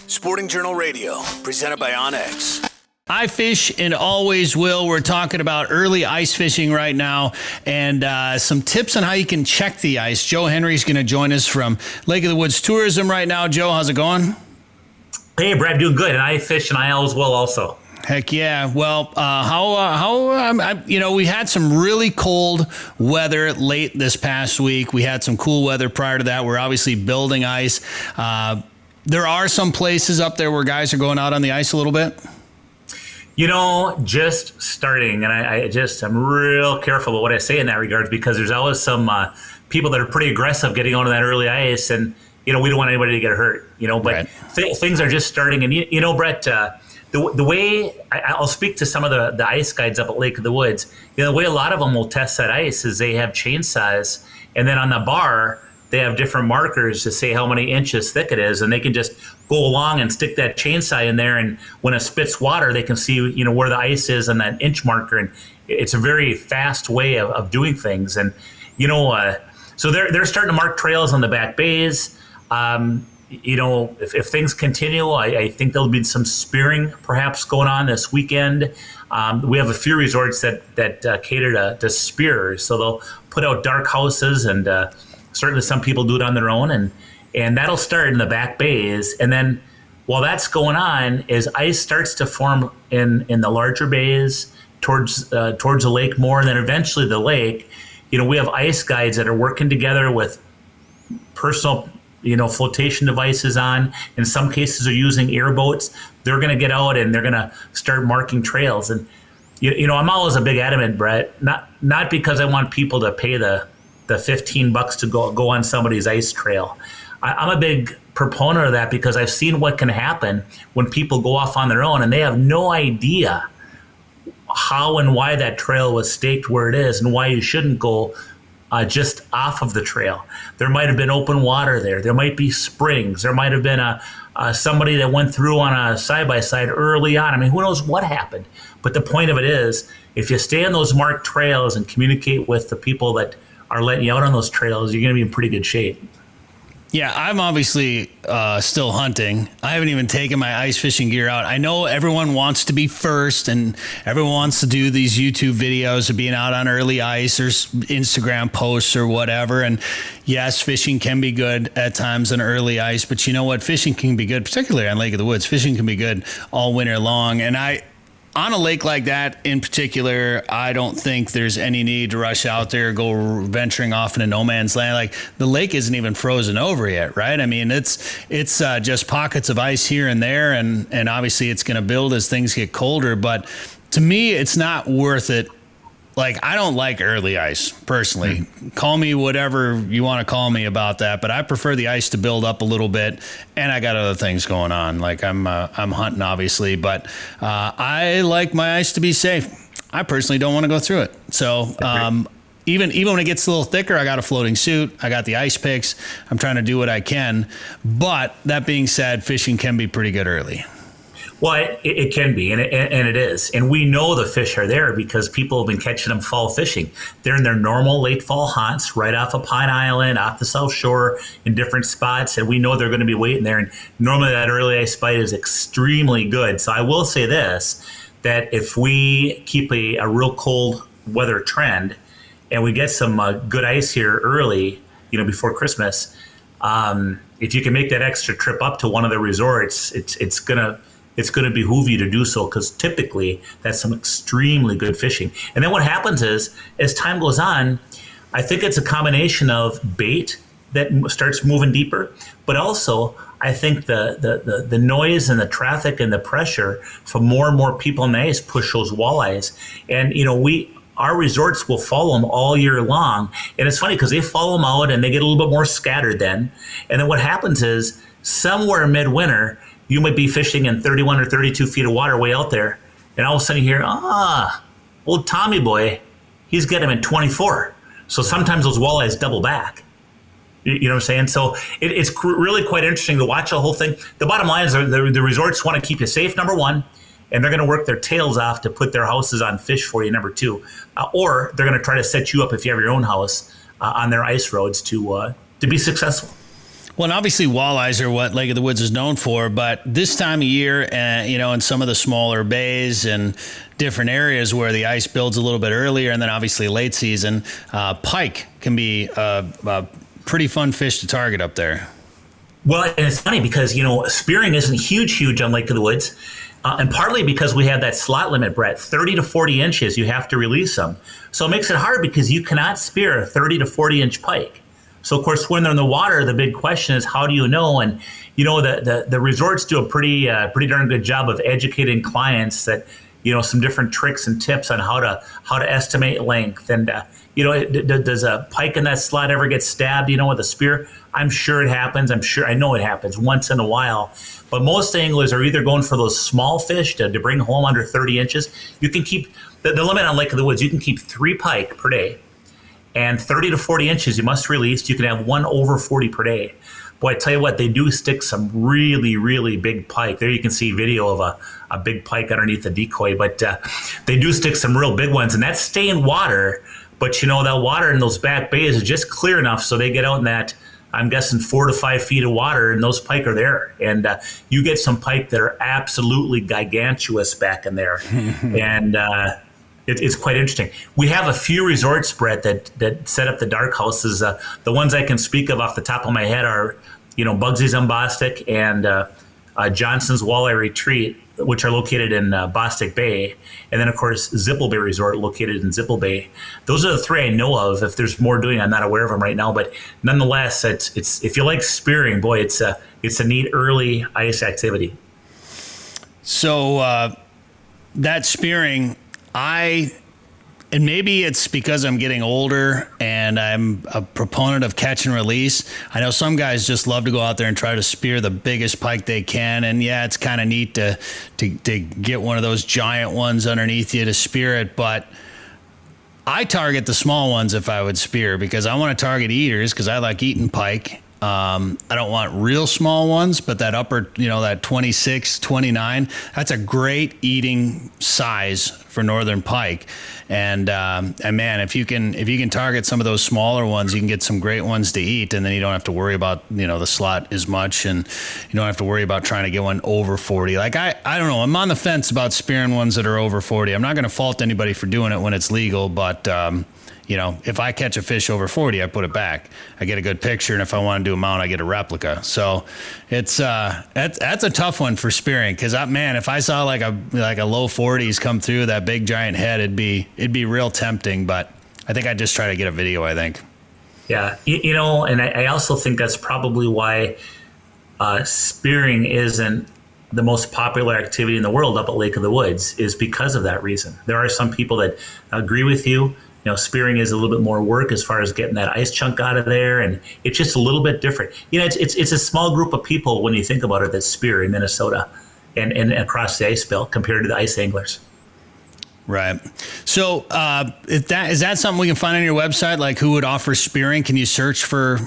Sporting Journal Radio, presented by Onyx. I fish and always will. We're talking about early ice fishing right now and some tips on how you can check the ice. Joe Henry's going to join us from Lake of the Woods Tourism right now. Joe, how's it going? Hey, Brad, doing good. And I fish and I always will also. Heck yeah. Well, we had some really cold weather late this past week. We had some cool weather prior to that. We're obviously building ice. There are some places up there where guys are going out on the ice a little bit. Just starting, and I'm real careful about what I say in that regard because there's always some people that are pretty aggressive getting onto that early ice, and we don't want anybody to get hurt. But right. Things are just starting, and Brett, the way I'll speak to some of the ice guides up at Lake of the Woods. The way a lot of them will test that ice is they have chainsaws, and then on the bar they have different markers to say how many inches thick it is, and they can just go along and stick that chainsaw in there, and when it spits water, they can see where the ice is on that inch marker, and it's a very fast way of doing things. And so they're starting to mark trails on the back bays. If things continue, I think there'll be some spearing perhaps going on this weekend. We have a few resorts that cater to spearers, so they'll put out dark houses, and certainly some people do it on their own, and that'll start in the back bays. And then while that's going on, as ice starts to form in the larger bays towards the lake more, and then eventually the lake, we have ice guides that are working together with personal flotation devices on. In some cases are using airboats. They're going to get out and they're going to start marking trails. And I'm always a big adamant, Brett, not because I want people to pay the $15 to go on somebody's ice trail. I'm a big proponent of that because I've seen what can happen when people go off on their own and they have no idea how and why that trail was staked where it is and why you shouldn't go just off of the trail. There might have been open water there. There might be springs. There might have been somebody that went through on a side-by-side early on. I mean, who knows what happened? But the point of it is, if you stay on those marked trails and communicate with the people that are letting you out on those trails, you're going to be in pretty good shape. Yeah, I'm obviously still hunting. I haven't even taken my ice fishing gear out. I know everyone wants to be first and everyone wants to do these YouTube videos of being out on early ice or Instagram posts or whatever. And yes, fishing can be good at times on early ice, but you know what? Fishing can be good, particularly on Lake of the Woods. Fishing can be good all winter long. And on a lake like that in particular, I don't think there's any need to rush out there, go venturing off into no man's land. Like, the lake isn't even frozen over yet, right? I mean, it's just pockets of ice here and there, and obviously it's going to build as things get colder. But to me, it's not worth it. Like, I don't like early ice, personally. Call me whatever you want to call me about that, but I prefer the ice to build up a little bit, and I got other things going on. Like, I'm hunting, obviously, but I like my ice to be safe. I personally don't want to go through it. So even when it gets a little thicker, I got a floating suit. I got the ice picks. I'm trying to do what I can. But that being said, fishing can be pretty good early. Well, it can be, and it is. And we know the fish are there because people have been catching them fall fishing. They're in their normal late fall haunts right off of Pine Island, off the South Shore, in different spots, and we know they're going to be waiting there. And normally that early ice bite is extremely good. So I will say this, that if we keep a real cold weather trend and we get some good ice here early, before Christmas, if you can make that extra trip up to one of the resorts, it's going to behoove you to do so, because typically that's some extremely good fishing. And then what happens is, as time goes on, I think it's a combination of bait that starts moving deeper, but also I think the noise and the traffic and the pressure from more and more people on the ice push those walleyes. And our resorts will follow them all year long. And it's funny because they follow them out and they get a little bit more scattered then. And then what happens is, somewhere midwinter, you might be fishing in 31 or 32 feet of water way out there, and all of a sudden you hear, old Tommy boy, he's getting him in 24. So sometimes those walleyes double back. You know what I'm saying? So it's really quite interesting to watch the whole thing. The bottom line is the resorts want to keep you safe, number one, and they're going to work their tails off to put their houses on fish for you, number two. Or they're going to try to set you up, if you have your own house, on their ice roads to be successful. Well, and obviously walleyes are what Lake of the Woods is known for, but this time of year, in some of the smaller bays and different areas where the ice builds a little bit earlier, and then obviously late season, pike can be a pretty fun fish to target up there. Well, and it's funny because, spearing isn't huge on Lake of the Woods. And partly because we have that slot limit, Brett, 30 to 40 inches, you have to release them. So it makes it hard because you cannot spear a 30 to 40 inch pike. So, of course, when they're in the water, the big question is, how do you know? And, the resorts do a pretty darn good job of educating clients that, some different tricks and tips on how to estimate length. And, does a pike in that slot ever get stabbed, with a spear? I'm sure it happens. I know it happens once in a while. But most anglers are either going for those small fish to bring home under 30 inches. You can keep, the limit on Lake of the Woods, you can keep 3 pike per day. And 30 to 40 inches you must release. You can have 1 over 40 per day. Boy, I tell you what, they do stick some really, really big pike. There you can see video of a big pike underneath the decoy. But they do stick some real big ones. And that's stay in water. But, that water in those back bays is just clear enough so they get out in that, I'm guessing, 4 to 5 feet of water, and those pike are there. And you get some pike that are absolutely gigantuous back in there. And it's quite interesting. We have a few resorts, Brett, that set up the dark houses. The ones I can speak of off the top of my head are, Bugsy's on Bostic and Johnson's Walleye Retreat, which are located in Bostic Bay. And then, of course, Zipple Bay Resort located in Zipple Bay. Those are the 3 I know of. If there's more doing, I'm not aware of them right now. But nonetheless, it's if you like spearing, boy, it's a neat early ice activity. So that spearing, and maybe it's because I'm getting older and I'm a proponent of catch and release. I know some guys just love to go out there and try to spear the biggest pike they can. And yeah, it's kind of neat to get one of those giant ones underneath you to spear it. But I target the small ones if I would spear, because I want to target eaters, because I like eating pike. I don't want real small ones, but that upper, that 26, 29, that's a great eating size for northern pike. And man, if you can target some of those smaller ones, you can get some great ones to eat, and then you don't have to worry about, the slot as much, and you don't have to worry about trying to get one over 40. Like I don't know, I'm on the fence about spearing ones that are over 40. I'm not going to fault anybody for doing it when it's legal, but if I catch a fish over 40, I put it back. I get a good picture, and if I want to do a mount, I get a replica. So it's that's a tough one for spearing, because if I saw like a low 40s come through that big giant head, it'd be real tempting. But I think I'd just try to get a video, I think. Yeah, and I also think that's probably why spearing isn't the most popular activity in the world up at Lake of the Woods, is because of that reason. There are some people that agree with you. Spearing is a little bit more work as far as getting that ice chunk out of there, and it's just a little bit different. It's a small group of people when you think about it that spear in Minnesota and across the ice belt compared to the ice anglers. Right. So is that something we can find on your website? Like, who would offer spearing? Can you search for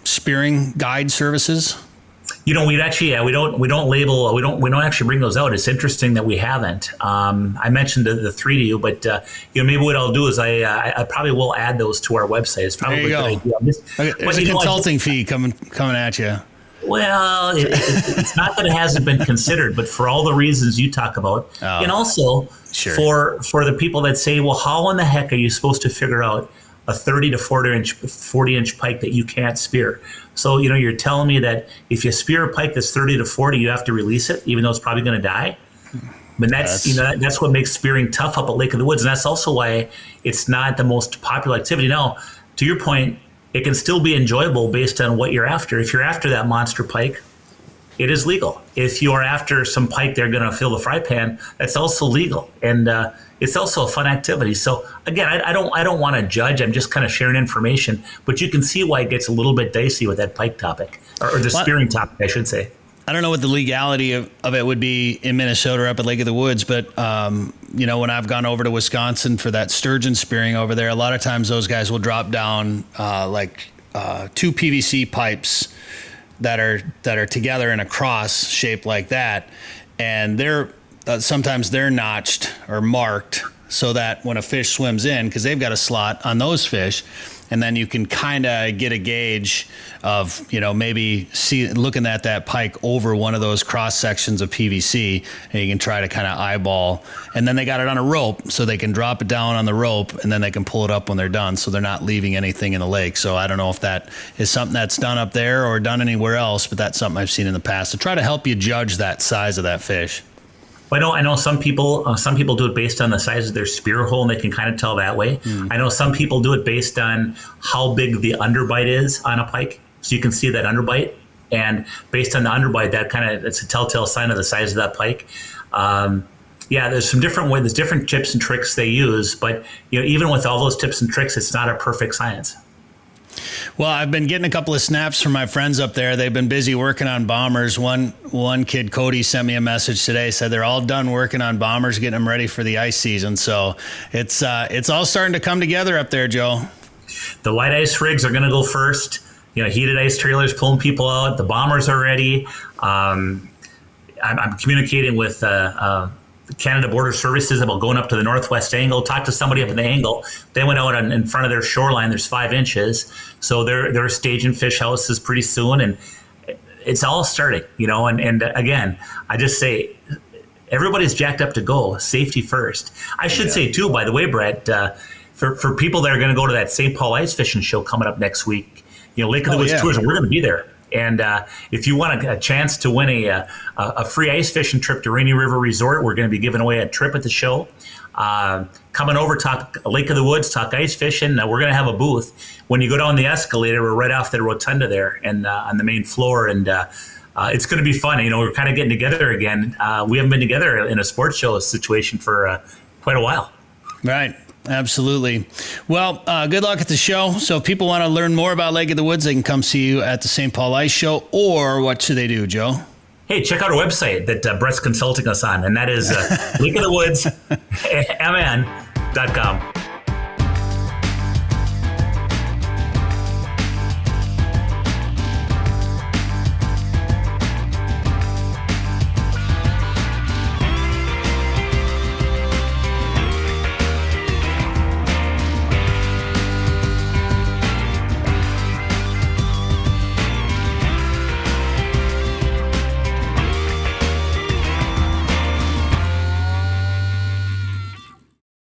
spearing guide services? We don't label, we don't actually bring those out. It's interesting that we haven't. I mentioned the 3 to you, but maybe what I'll do is I probably will add those to our website. It's probably there you go. There's a consulting fee coming at you. Well, it's not that it hasn't been considered, but for all the reasons you talk about, and also sure. for the people that say, well, how in the heck are you supposed to figure out a 30 to 40 inch pike that you can't spear? So, you're telling me that if you spear a pike that's 30 to 40, you have to release it, even though it's probably going to die? But that's what makes spearing tough up at Lake of the Woods. And that's also why it's not the most popular activity. Now, to your point, it can still be enjoyable based on what you're after. If you're after that monster pike, it is legal. If you are after some pike they're going to fill the fry pan, that's also legal. And it's also a fun activity. So again, I don't want to judge. I'm just kind of sharing information. But you can see why it gets a little bit dicey with that pike topic, or the spearing topic, I should say. I don't know what the legality of it would be in Minnesota or up at Lake of the Woods, but when I've gone over to Wisconsin for that sturgeon spearing over there, a lot of times those guys will drop down 2 PVC pipes that are together in a cross shaped like that, and sometimes they're notched or marked so that when a fish swims in, because they've got a slot on those fish, and then you can kind of get a gauge of, maybe looking at that pike over one of those cross sections of PVC, and you can try to kind of eyeball. And then they got it on a rope, so they can drop it down on the rope, and then they can pull it up when they're done, so they're not leaving anything in the lake. So I don't know if that is something that's done up there or done anywhere else, but that's something I've seen in the past to try to help you judge that size of that fish. Well, I know some people do it based on the size of their spear hole, and they can kind of tell that way. I know some people do it based on how big the underbite is on a pike, so you can see that underbite, and based on the underbite, it's a telltale sign of the size of that pike. There's some different ways, there's different tips and tricks they use, but even with all those tips and tricks, it's not a perfect science. Well, I've been getting a couple of snaps from my friends up there. They've been busy working on bombers. One kid, Cody, sent me a message today, said they're all done working on bombers, getting them ready for the ice season. So it's all starting to come together up there, Joe. The light ice rigs are going to go first. Heated ice trailers pulling people out. The bombers are ready. I'm communicating with Canada Border Services about going up to the northwest angle. Talked to somebody up in the angle. They went out in front of their shoreline. There's 5 inches, so they're staging fish houses pretty soon, and it's all starting. And again, I just say everybody's jacked up to go. Safety first. I should say too, by the way, Brett, for people that are going to go to that St. Paul Ice Fishing Show coming up next week, Lake of the Woods Tours, we're going to be there. And if you want a chance to win a free ice fishing trip to Rainy River Resort, we're going to be giving away a trip at the show. Coming over, talk Lake of the Woods, talk ice fishing. We're going to have a booth. When you go down the escalator, we're right off the rotunda there and on the main floor. And it's going to be fun. We're kind of getting together again. We haven't been together in a sports show situation for quite a while. Right. Absolutely. Well, good luck at the show. So if people want to learn more about Lake of the Woods, they can come see you at the St. Paul Ice Show, or what should they do, Joe? Hey, check out our website that Brett's consulting us on, and that is lakeofthewoods.mn.com.